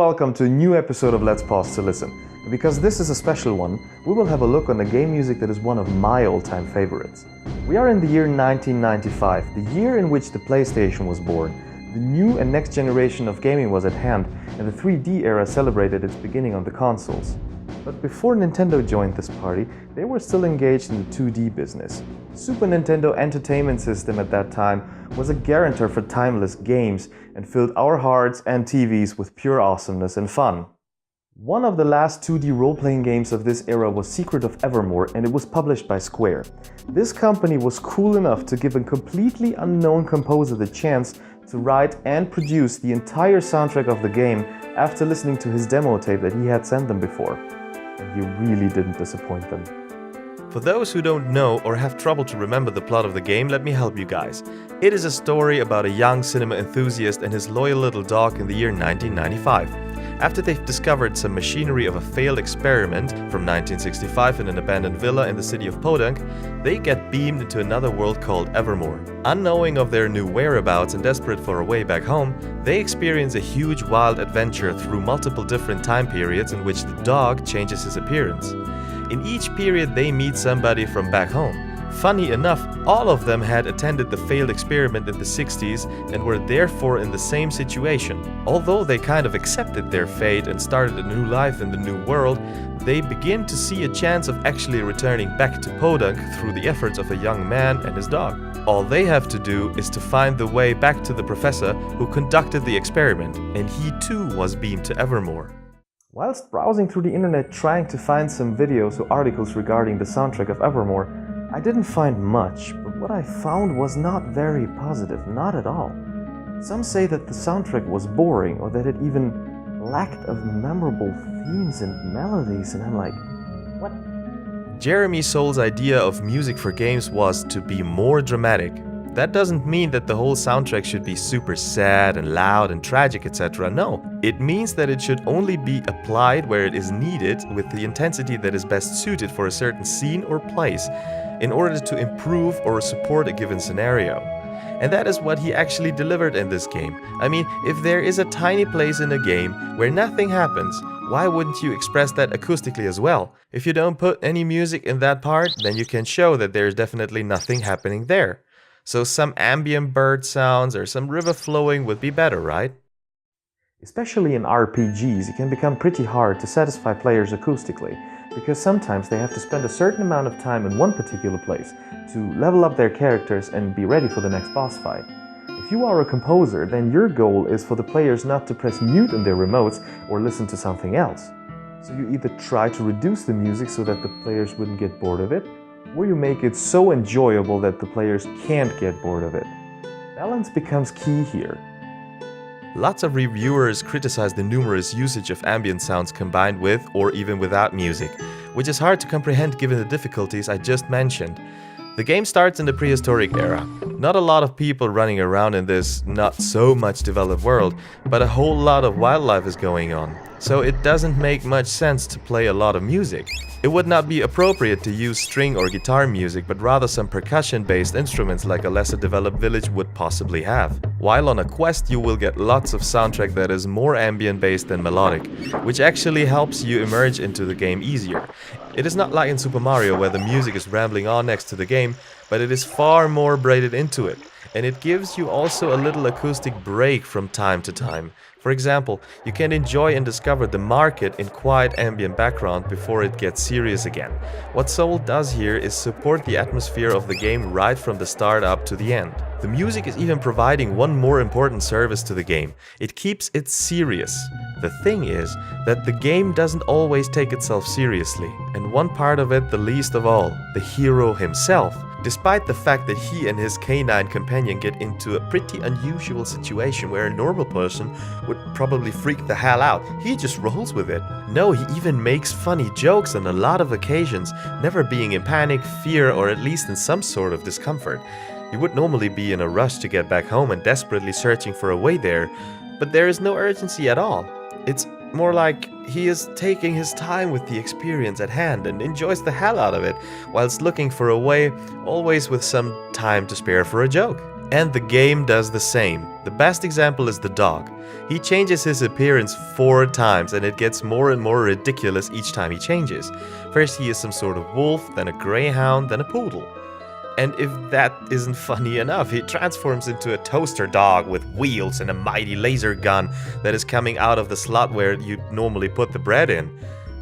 welcome to a new episode of Let's Pause to Listen. And because this is a special one, we will have a look on the game music that is one of my all-time favorites. We are in the year 1995, the year in which the PlayStation was born. The new and next generation of gaming was at hand, and the 3D era celebrated its beginning on the consoles. But before Nintendo joined this party, they were still engaged in the 2D business. Super Nintendo Entertainment System at that time was a guarantor for timeless games and filled our hearts and TVs with pure awesomeness and fun. One of the last 2D role-playing games of this era was Secret of Evermore, and it was published by Square. This company was cool enough to give a completely unknown composer the chance to write and produce the entire soundtrack of the game after listening to his demo tape that he had sent them before. And he really didn't disappoint them. For those who don't know or have trouble to remember the plot of the game, let me help you guys. It is a story about a young cinema enthusiast and his loyal little dog in the year 1995. After they've discovered some machinery of a failed experiment from 1965 in an abandoned villa in the city of Podunk, they get beamed into another world called Evermore. Unknowing of their new whereabouts and desperate for a way back home, they experience a huge wild adventure through multiple different time periods in which the dog changes his appearance. In each period they meet somebody from back home. Funny enough, all of them had attended the failed experiment in the 60s and were therefore in the same situation. Although they kind of accepted their fate and started a new life in the new world, they begin to see a chance of actually returning back to Podunk through the efforts of a young man and his dog. All they have to do is to find the way back to the professor who conducted the experiment, and he too was beamed to Evermore. Whilst browsing through the internet trying to find some videos or articles regarding the soundtrack of Evermore, I didn't find much, but what I found was not very positive, not at all. Some say that the soundtrack was boring or that it even lacked of memorable themes and melodies, and I'm like, what? Jeremy Soule's idea of music for games was to be more dramatic. That doesn't mean that the whole soundtrack should be super sad and loud and tragic, etc. No, it means that it should only be applied where it is needed with the intensity that is best suited for a certain scene or place in order to improve or support a given scenario. And that is what he actually delivered in this game. I mean, if there is a tiny place in a game where nothing happens, why wouldn't you express that acoustically as well? If you don't put any music in that part, then you can show that there is definitely nothing happening there. So some ambient bird sounds or some river flowing would be better, right? Especially in RPGs, it can become pretty hard to satisfy players acoustically, because sometimes they have to spend a certain amount of time in one particular place to level up their characters and be ready for the next boss fight. If you are a composer, then your goal is for the players not to press mute on their remotes or listen to something else. So you either try to reduce the music so that the players wouldn't get bored of it, or you make it so enjoyable that the players can't get bored of it. Balance becomes key here. Lots of reviewers criticize the numerous usage of ambient sounds combined with or even without music, which is hard to comprehend given the difficulties I just mentioned. The game starts in the prehistoric era. Not a lot of people running around in this not so much developed world, but a whole lot of wildlife is going on. So it doesn't make much sense to play a lot of music. It would not be appropriate to use string or guitar music, but rather some percussion-based instruments like a lesser developed village would possibly have. While on a quest you will get lots of soundtrack that is more ambient-based than melodic, which actually helps you emerge into the game easier. It is not like in Super Mario where the music is rambling on next to the game, but it is far more braided into it. And it gives you also a little acoustic break from time to time. For example, you can enjoy and discover the market in quiet ambient background before it gets serious again. What Soule does here is support the atmosphere of the game right from the start up to the end. The music is even providing one more important service to the game. It keeps it serious. The thing is that the game doesn't always take itself seriously, and one part of it the least of all, the hero himself. Despite the fact that he and his canine companion get into a pretty unusual situation where a normal person would probably freak the hell out, he just rolls with it. No, he even makes funny jokes on a lot of occasions, never being in panic, fear, or at least in some sort of discomfort. He would normally be in a rush to get back home and desperately searching for a way there, but there is no urgency at all. It's more like he is taking his time with the experience at hand and enjoys the hell out of it, whilst looking for a way, always with some time to spare for a joke. And the game does the same. The best example is the dog. He changes his appearance 4 times and it gets more and more ridiculous each time he changes. First he is some sort of wolf, then a greyhound, then a poodle. And if that isn't funny enough, he transforms into a toaster dog with wheels and a mighty laser gun that is coming out of the slot where you normally put the bread in.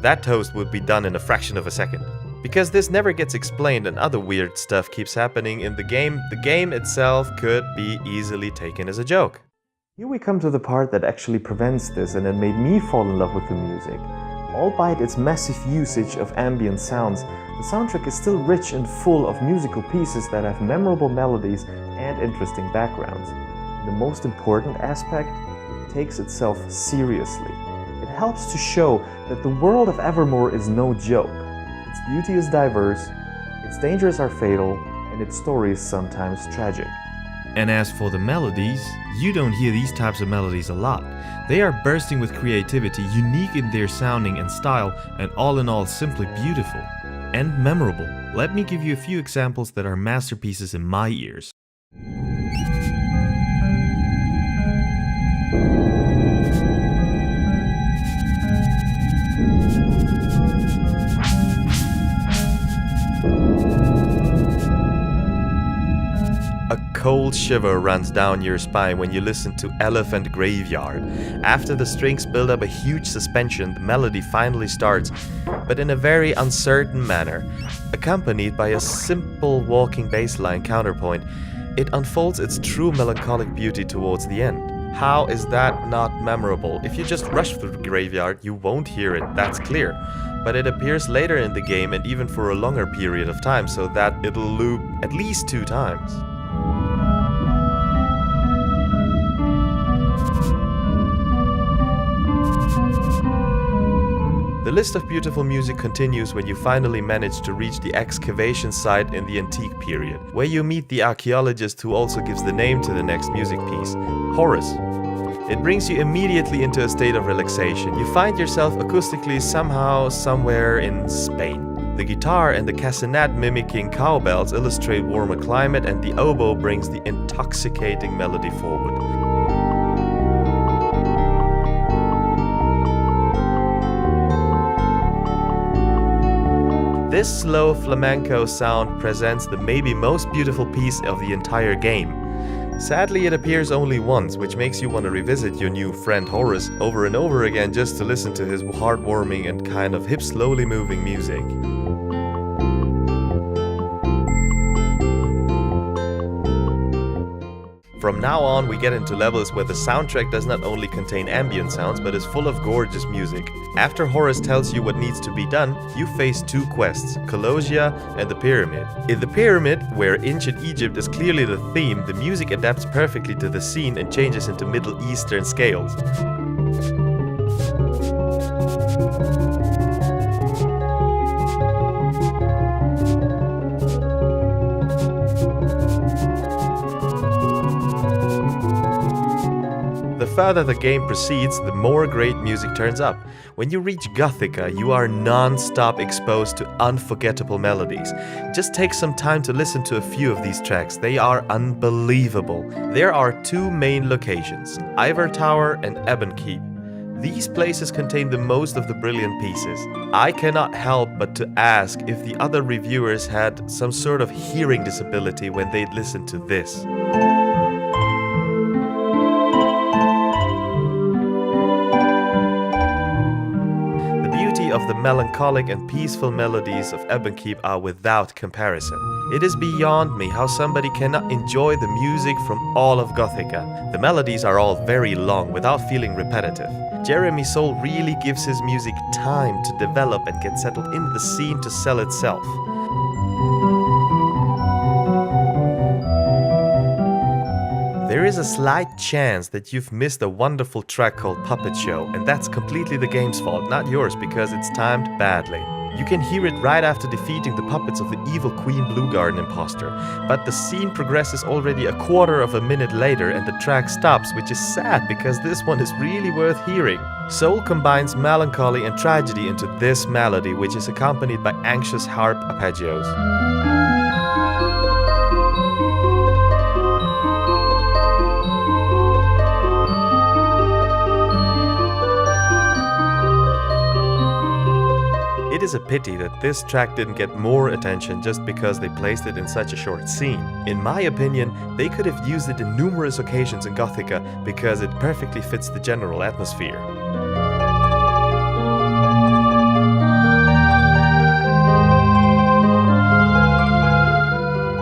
That toast would be done in a fraction of a second. Because this never gets explained and other weird stuff keeps happening in the game itself could be easily taken as a joke. Here we come to the part that actually prevents this and it made me fall in love with the music. Albeit its massive usage of ambient sounds, the soundtrack is still rich and full of musical pieces that have memorable melodies and interesting backgrounds. And the most important aspect, it takes itself seriously. It helps to show that the world of Evermore is no joke. Its beauty is diverse, its dangers are fatal, and its story is sometimes tragic. And as for the melodies, you don't hear these types of melodies a lot. They are bursting with creativity, unique in their sounding and style, and all in all simply beautiful and memorable. Let me give you a few examples that are masterpieces in my ears. A cold shiver runs down your spine when you listen to Elephant Graveyard. After the strings build up a huge suspension, the melody finally starts, but in a very uncertain manner. Accompanied by a simple walking bass line counterpoint, it unfolds its true melancholic beauty towards the end. How is that not memorable? If you just rush through the graveyard, you won't hear it, that's clear. But it appears later in the game and even for a longer period of time, so that it'll loop at least 2 times. The list of beautiful music continues when you finally manage to reach the excavation site in the antique period, where you meet the archaeologist who also gives the name to the next music piece, Horace. It brings you immediately into a state of relaxation. You find yourself acoustically somehow somewhere in Spain. The guitar and the castanet mimicking cowbells illustrate warmer climate, and the oboe brings the intoxicating melody forward. This slow flamenco sound presents the maybe most beautiful piece of the entire game. Sadly, it appears only once, which makes you want to revisit your new friend Horace over and over again just to listen to his heartwarming and kind of hip, slowly moving music. From now on, we get into levels where the soundtrack does not only contain ambient sounds, but is full of gorgeous music. After Horace tells you what needs to be done, you face 2 quests, Colossia and the Pyramid. In the Pyramid, where ancient Egypt is clearly the theme, the music adapts perfectly to the scene and changes into Middle Eastern scales. The further the game proceeds, the more great music turns up. When you reach Gothika, you are non-stop exposed to unforgettable melodies. Just take some time to listen to a few of these tracks. They are unbelievable. There are 2 main locations, Ivor Tower and Ebon Keep. These places contain the most of the brilliant pieces. I cannot help but to ask if the other reviewers had some sort of hearing disability when they listened to this. Of the melancholic and peaceful melodies of Ebon Keep are without comparison. It is beyond me how somebody cannot enjoy the music from all of Gothika. The melodies are all very long without feeling repetitive. Jeremy Soule really gives his music time to develop and get settled into the scene to sell itself. There is a slight chance that you've missed a wonderful track called Puppet Show, and that's completely the game's fault, not yours, because it's timed badly. You can hear it right after defeating the puppets of the evil Queen Blue Garden imposter, but the scene progresses already a quarter of a minute later and the track stops, which is sad because this one is really worth hearing. Soule combines melancholy and tragedy into this melody, which is accompanied by anxious harp arpeggios. It is a pity that this track didn't get more attention just because they placed it in such a short scene. In my opinion, they could have used it in numerous occasions in Gothika because it perfectly fits the general atmosphere.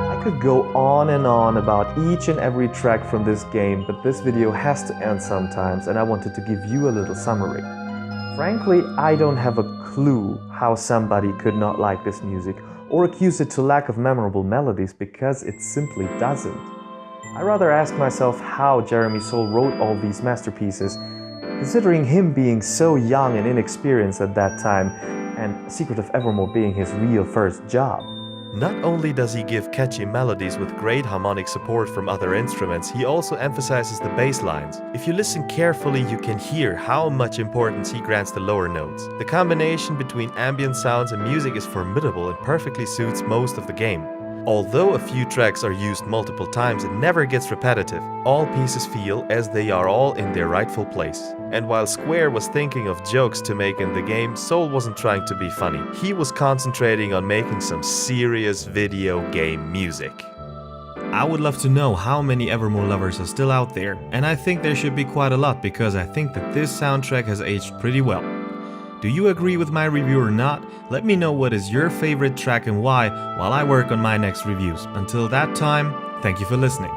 I could go on and on about each and every track from this game, but this video has to end sometimes and I wanted to give you a little summary. Frankly, I don't have a clue how somebody could not like this music or accuse it to lack of memorable melodies, because it simply doesn't. I rather ask myself how Jeremy Soule wrote all these masterpieces, considering him being so young and inexperienced at that time and Secret of Evermore being his real first job. Not only does he give catchy melodies with great harmonic support from other instruments, he also emphasizes the bass lines. If you listen carefully, you can hear how much importance he grants the lower notes. The combination between ambient sounds and music is formidable and perfectly suits most of the game. Although a few tracks are used multiple times, it never gets repetitive. All pieces feel as they are all in their rightful place. And while Square was thinking of jokes to make in the game, Soule wasn't trying to be funny. He was concentrating on making some serious video game music. I would love to know how many Evermore lovers are still out there, and I think there should be quite a lot, because I think that this soundtrack has aged pretty well. Do you agree with my review or not? Let me know what is your favorite track and why while I work on my next reviews. Until that time, thank you for listening.